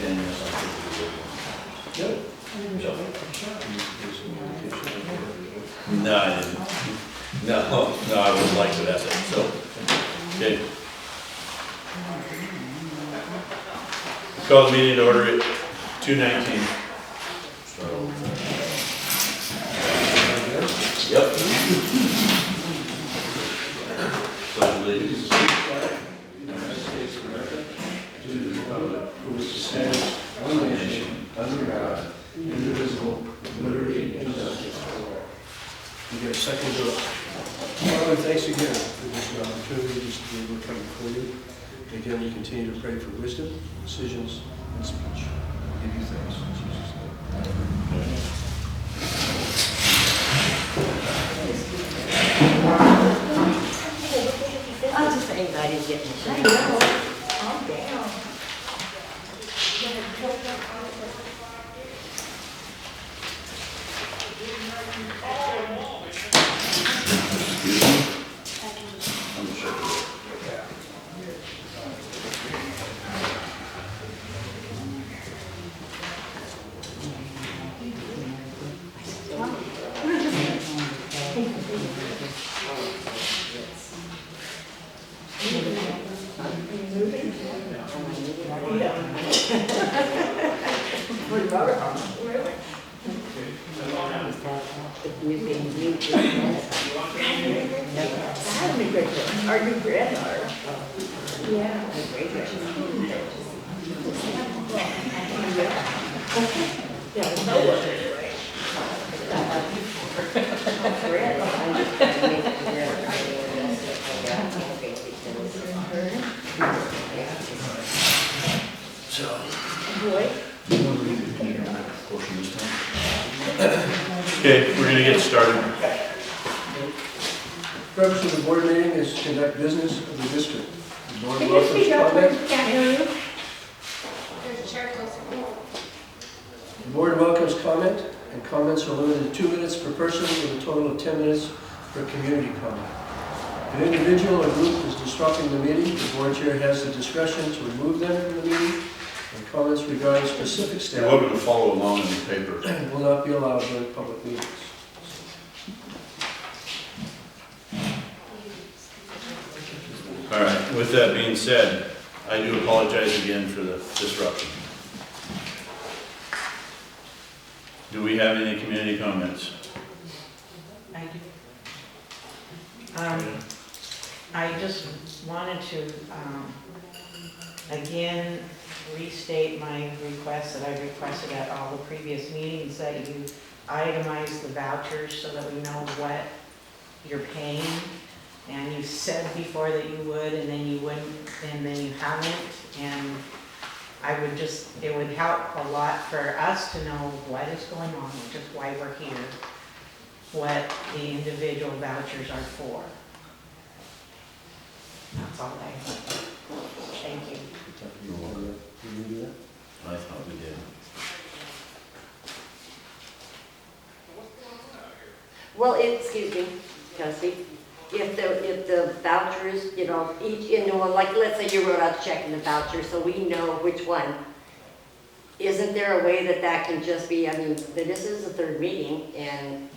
understanding of something. Good. No, I didn't. No, I wouldn't like to, that's it, so, okay. Call the meeting to order at 2:19. Yep. So, ladies. United States of America, to the republic for which it stands, one nation, under God, indivisible, with liberty and justice for all. You get a second to it. Father, thanks again for this opportunity just to be able to come before you. Again, we continue to pray for wisdom, decisions, and speech. We give you thanks in Jesus' name. I'm just saying I didn't get my. I know. Calm down. Excuse me? I'm sure. Are you grandmother? Yeah. Yeah, no one. So. Boy. Okay, we're gonna get started. The purpose of the board meeting is to conduct business of the district. The board Can you welcomes speak up, comment. please? Can't hear you. There's a chair closer. The board welcomes comment, and comments are limited to 2 minutes per person with a total of 10 minutes per community comment. If an individual or group is disrupting the meeting, the board chair has the discretion to remove them from the meeting, and comments regarding specific You're staff welcome to follow along in the paper. will not be allowed during public meetings. All right, with that being said, I do apologize again for the disruption. Do we have any community comments? I do. I just wanted to, again, restate my request that I requested at all the previous meetings, that you itemize the vouchers so that we know what you're paying. And you said before that you would, and then you wouldn't, and then you haven't. And I would just, it would help a lot for us to know what is going on, which is why we're here, what the individual vouchers are for. That's all I have. Thank you. I thought we did. Well, excuse me, Kelsey, if the vouchers, you know, each, you know, like, let's say you wrote out a check in the voucher, so we know which one. Isn't there a way that that can just be, I mean, this is the third meeting, and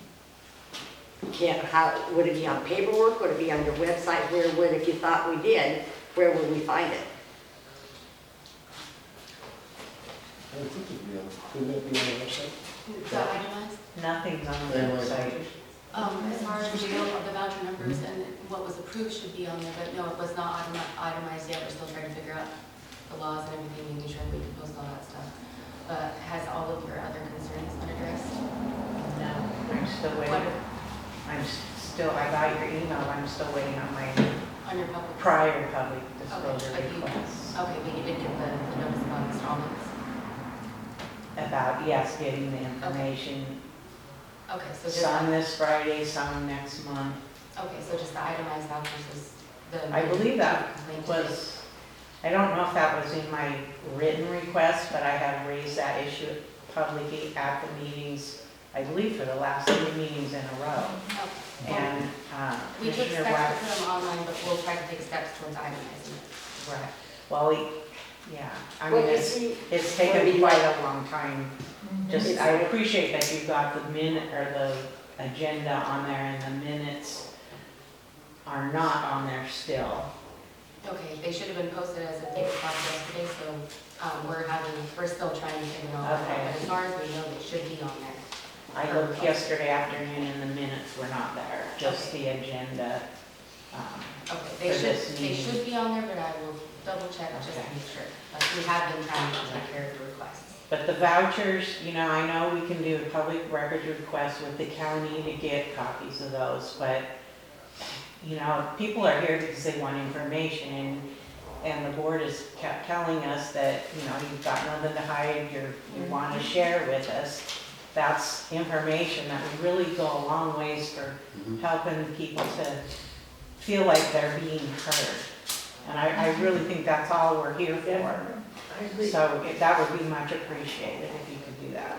how, would it be on paperwork, would it be on your website, where would, if you thought we did, where would we find it? I think it'd be on, couldn't it be on the website? So itemized, Nothing's on the Anyway. website. as far as the voucher numbers and what was approved should be on there, but no, it was not itemized yet. We're still trying to figure out the laws and everything, making sure that we can post all that stuff. But has all of your other concerns been addressed? No, I'm still What, waiting. I got your email, I'm still waiting on my on your public? prior public disclosure but you- requests. Okay, but you did get the notice about installments? About, yes, getting the information, Okay, so just, some this Friday, some next month. okay, so just the itemized vouchers is the. I believe that complaint was, I don't know if that was in my written request, but I have raised that issue publicly at the meetings, I believe for the last 3 meetings in a row. Okay. And We took Commissioner steps to Wax, put them online, but we'll try to take steps towards itemizing it. right, well, Yeah, I Well, mean, you it's, see, it's what taken we- quite a long time. Just, It's- I appreciate that you've got the minute, or the agenda on there, and the minutes are not on there still. Okay, they should have been posted as of 8 o'clock yesterday, so we're still trying to figure all that out. Okay. But as far as we know, they should be on there. I looked yesterday afternoon and the minutes were not there, just Okay. the agenda. Okay, For they this should meeting. be on there, but I will double check just to Okay. make sure. Like, we have been trying to take care of the requests. But the vouchers, you know, I know we can do a public records request with the county to get copies of those, but, you know, people are here because they want information, and the board has kept telling us that, you know, you've got nothing to hide, you want to share with us. That's information that would really go a long ways for helping people to feel like they're being heard. And I really think that's all we're here for. I agree. So that would be much appreciated if you could do that.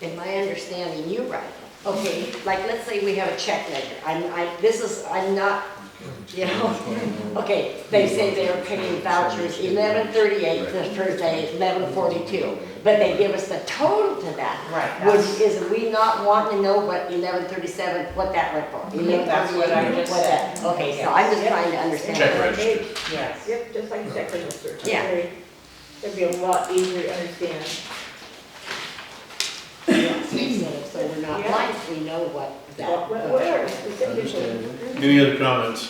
in my understanding, you're right. Okay, like, let's say we have a check ledger. I'm not, you know, okay, they say they're paying vouchers 11:38 the first day, 11:42, but they give us the total to that. Right, Would, that's, is we not wanting to know what 11:37, what that went for? That's what I 11:38, just what that- said. Okay, so I'm just trying to understand. Check register. yes. Yep, just like check register. Yeah. It'd be a lot easier to understand. So we're not Yeah. blind, we know what that. Whatever, specifically. Understand. Any other comments?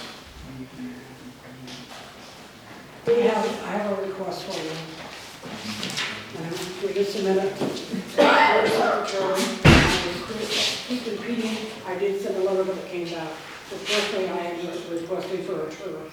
I have a request for you. We just submitted. Keep repeating, I did send a letter, but it came back. So personally, I am requesting for a trailer.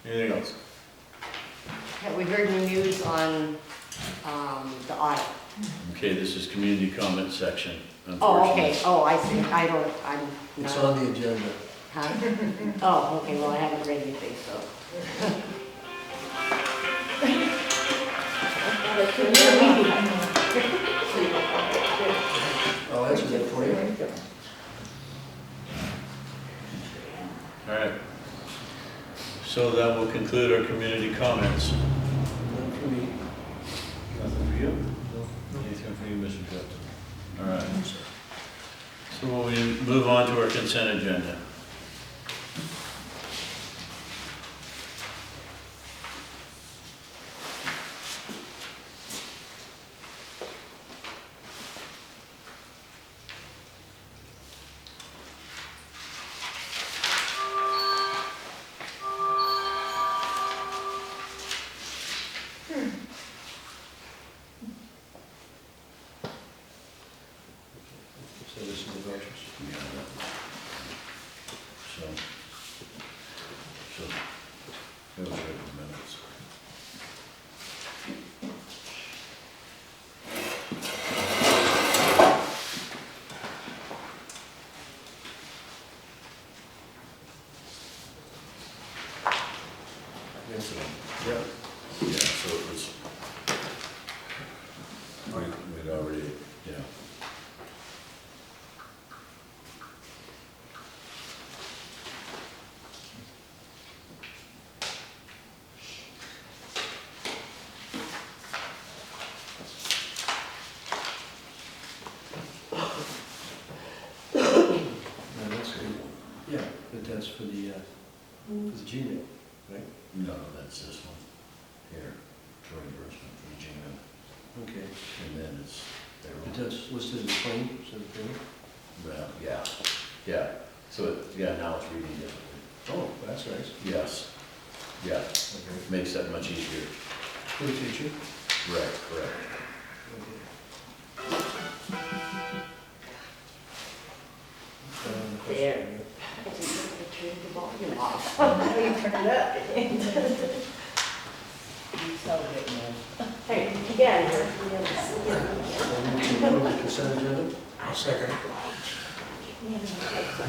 Anything else? Have we heard any news on, the audit? Okay, this is community comment section, Oh, unfortunately. okay, oh, I see, I'm It's not. on the agenda. Huh? Oh, okay, well, I haven't read anything, so. I'll answer that for you. All right. So that will conclude our community comments. None for me. Nothing for you? Anything for you, Mr. Justin? All right. So we move on to our consent agenda. So this is the vouchers. Yeah. So, those are the minutes. Answer them. Yeah, so it was, we'd already, yeah. No, that's good. Yeah, but that's for the Gmail, right? No, that's this one here, for reimbursement for the GM, Okay. and then it's, But that's listed as claim, so okay. well, yeah, so, yeah, now it's reading differently. Oh, that's nice. Yes, yeah, Okay. makes that much easier. For the future? Right, correct. Okay. There. I just turned the volume off. You turn it up. Hey, get out of here. So we can approve the consent agenda? I'll second.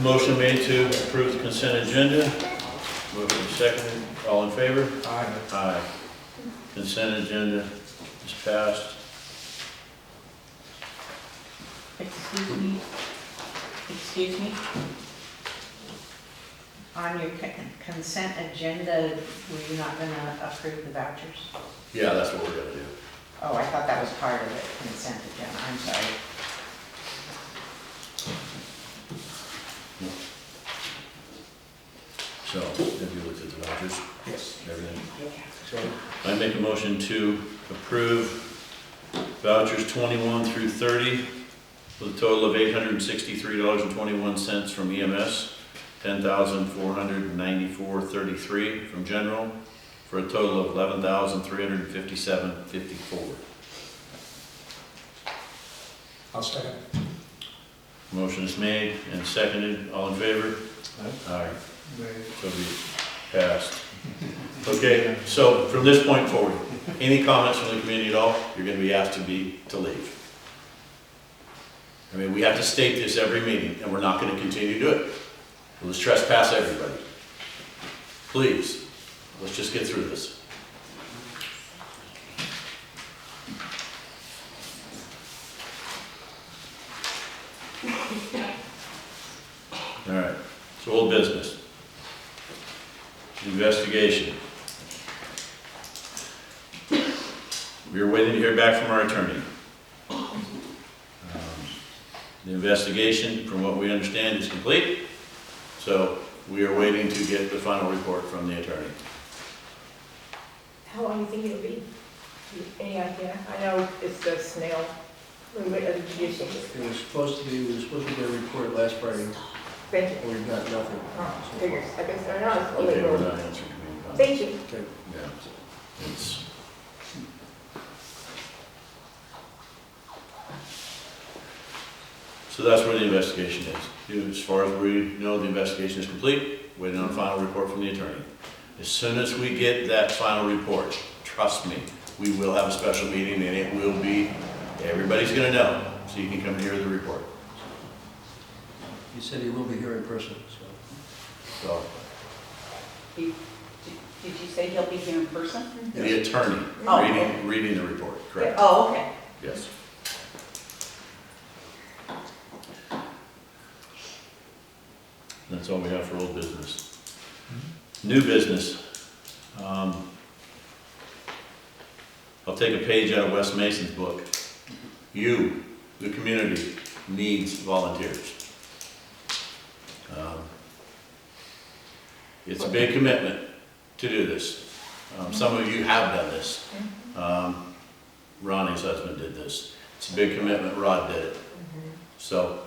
Motion made to approve the consent agenda. Motion seconded. All in favor? Aye. Aye. Consent agenda is passed. Excuse me? On your consent agenda, were you not gonna approve the vouchers? Yeah, that's what we're gonna do. Oh, I thought that was part of the consent agenda, I'm sorry. So, have you looked at the vouchers? Yes. Everything? So, I make a motion to approve vouchers 21 through 30 with a total of $863.21 from EMS, $10,494.33 from general, for a total of $11,357.54. I'll second. Motion is made and seconded. All in favor? Aye. So be passed. Okay, so from this point forward, any comments from the community at all, you're gonna be asked to leave. I mean, we have to state this every meeting, and we're not gonna continue to do it. Let's trespass everybody. Please, let's just get through this. All right, so old business. Investigation. We are waiting to hear back from our attorney. The investigation, from what we understand, is complete, so we are waiting to get the final report from the attorney. How long do you think it'll be? Any idea? I know it's the snail, we wait at the judicial. We were supposed to get a report last Friday, Thank you. and we've got nothing. Oh, figures, I guess, I know, it's a Okay, we're little. not answering community comments. Thank you. Okay. Yeah, it's. So that's where the investigation is. As far as we know, the investigation is complete, waiting on a final report from the attorney. As soon as we get that final report, trust me, we will have a special meeting and it will be, everybody's gonna know, so you can come and hear the report. He said he will be here in person, so. So, Did you say he'll be here in person? the attorney, Oh. reading the report, correct? Oh, okay. Yes. That's all we have for old business. New business. I'll take a page out of Wes Mason's book. You, the community, needs volunteers. It's a big commitment to do this. Some of you have done this. Ronnie's husband did this. It's a big commitment, Rod did it. So,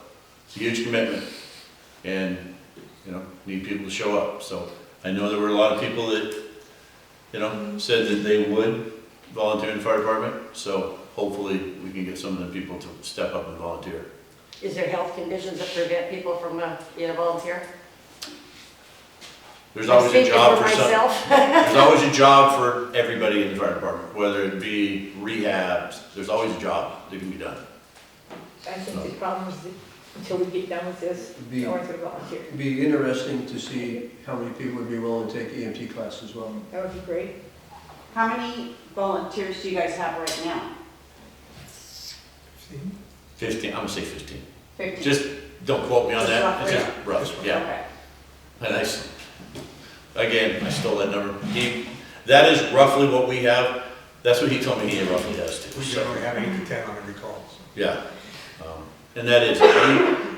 it's a huge commitment, and, you know, need people to show up. So, I know there were a lot of people that, you know, said that they would volunteer in the fire department, so hopefully we can get some of the people to step up and volunteer. Is there health conditions that prevent people from being a volunteer? There's always a job for some, myself. there's always a job for everybody in the fire department, whether it be rehabs, there's always a job that can be done. I think the problem is that until we get done with this, Be- no one's gonna volunteer. It'd be interesting to see how many people would be willing to take EMT class as well. That would be great. How many volunteers do you guys have right now? 15, I'm gonna say 15. 50? Just, don't quote me on that, it's just rough, yeah. Okay. And again, I stole that number. That is roughly what we have, that's what he told me he roughly has too. We generally have 8 to 10 on every call. So. Yeah. And that is,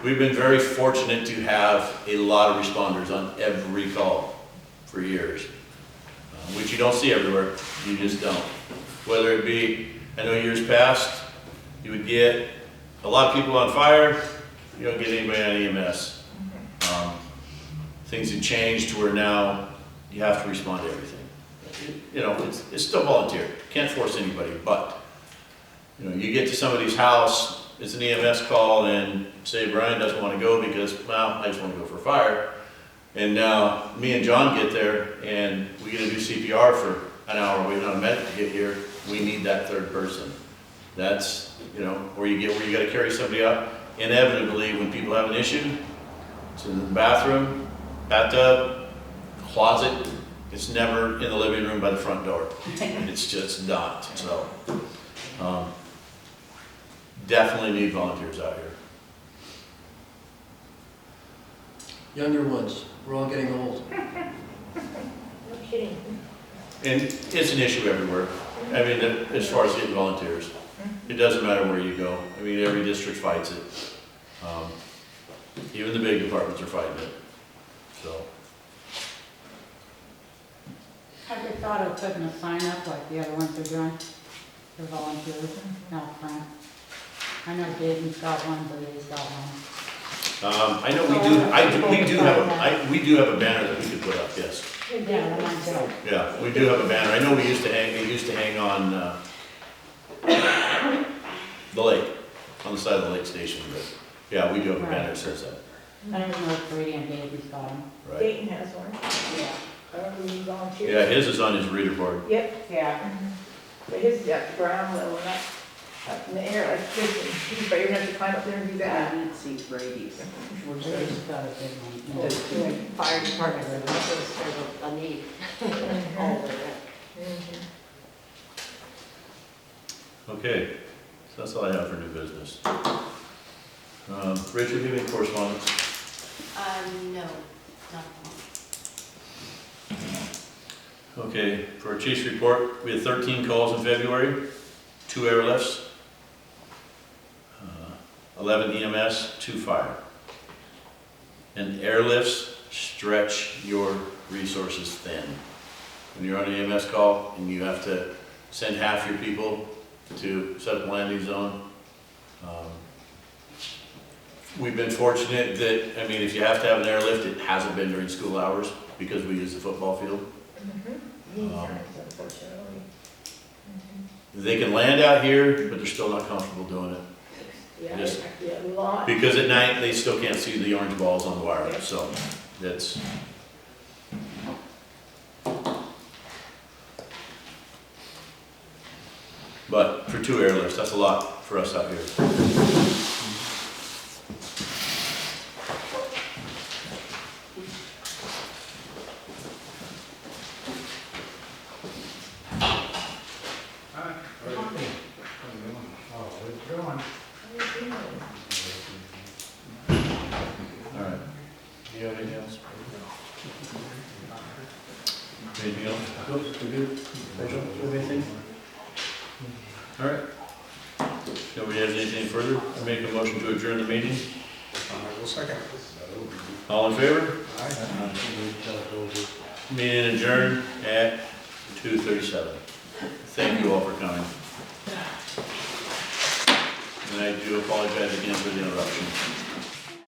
we've been very fortunate to have a lot of responders on every call for years, which you don't see everywhere, you just don't. Whether it be, I know years past, you would get a lot of people on fire, you don't get anybody on EMS. Things have changed to where now you have to respond to everything. You know, it's still volunteer, can't force anybody, but, you know, you get to somebody's house, it's an EMS call, and say Brian doesn't want to go because, well, I just want to go for fire. And now, me and John get there, and we get to do CPR for an hour waiting on a medic to get here. We need that third person. That's, you know, or you get where you got to carry somebody up. Inevitably, when people have an issue, It's in the bathroom, bathtub, closet. It's never in the living room by the front door. It's just not, so. Definitely need volunteers out here. Younger ones, we're all getting old. No kidding. And it's an issue everywhere. I mean, as far as getting volunteers. It doesn't matter where you go. I mean, every district fights it. Even the big departments are fighting it, so. Have you thought of putting a sign up like the other ones are doing for volunteers out front? I know Dayton's got one, but he's got one. I know we do have a banner that we could put up, yes. Yeah, the ones that. Yeah, we do have a banner. I know it used to hang on, the lake, on the side of the lake station, but, yeah, we do have a banner that says that, I don't know if Brady and Dayton's got them. right? Dayton has one. Yeah. I don't know if he volunteers. Yeah, his is on his reader board. Yep, Yeah. but his is at the ground level, not up in the air like this, and he's afraid you're gonna have to climb up there and do that. I need to see Brady's. Brady's got a big one. The fire department, there's a need all over it. Okay, so that's all I have for new business. Rachel, do you have any correspondence? No, not Okay, for our chief's report, we had 13 calls in February, 2 airlifts, 11 EMS, 2 fire. And airlifts stretch your resources thin. When you're on an EMS call and you have to send half your people to set up a landing zone. We've been fortunate that, I mean, if you have to have an airlift, it hasn't been during school hours because we use the football field. Unfortunately. They can land out here, but they're still not comfortable doing it. Yeah, Yes. yeah, a lot. Because at night, they still can't see the orange balls on the wire, so that's. But for 2 airlifts, that's a lot for us out here. All right. Do you have anything else? Anything else? Nope, we're good. Rachel, do you have anything? All right. Nobody has anything further? I make a motion to adjourn the meeting. I will second. All in favor? Aye. Meeting adjourned at 2:37. Thank you all for coming. And I do apologize again for the interruption.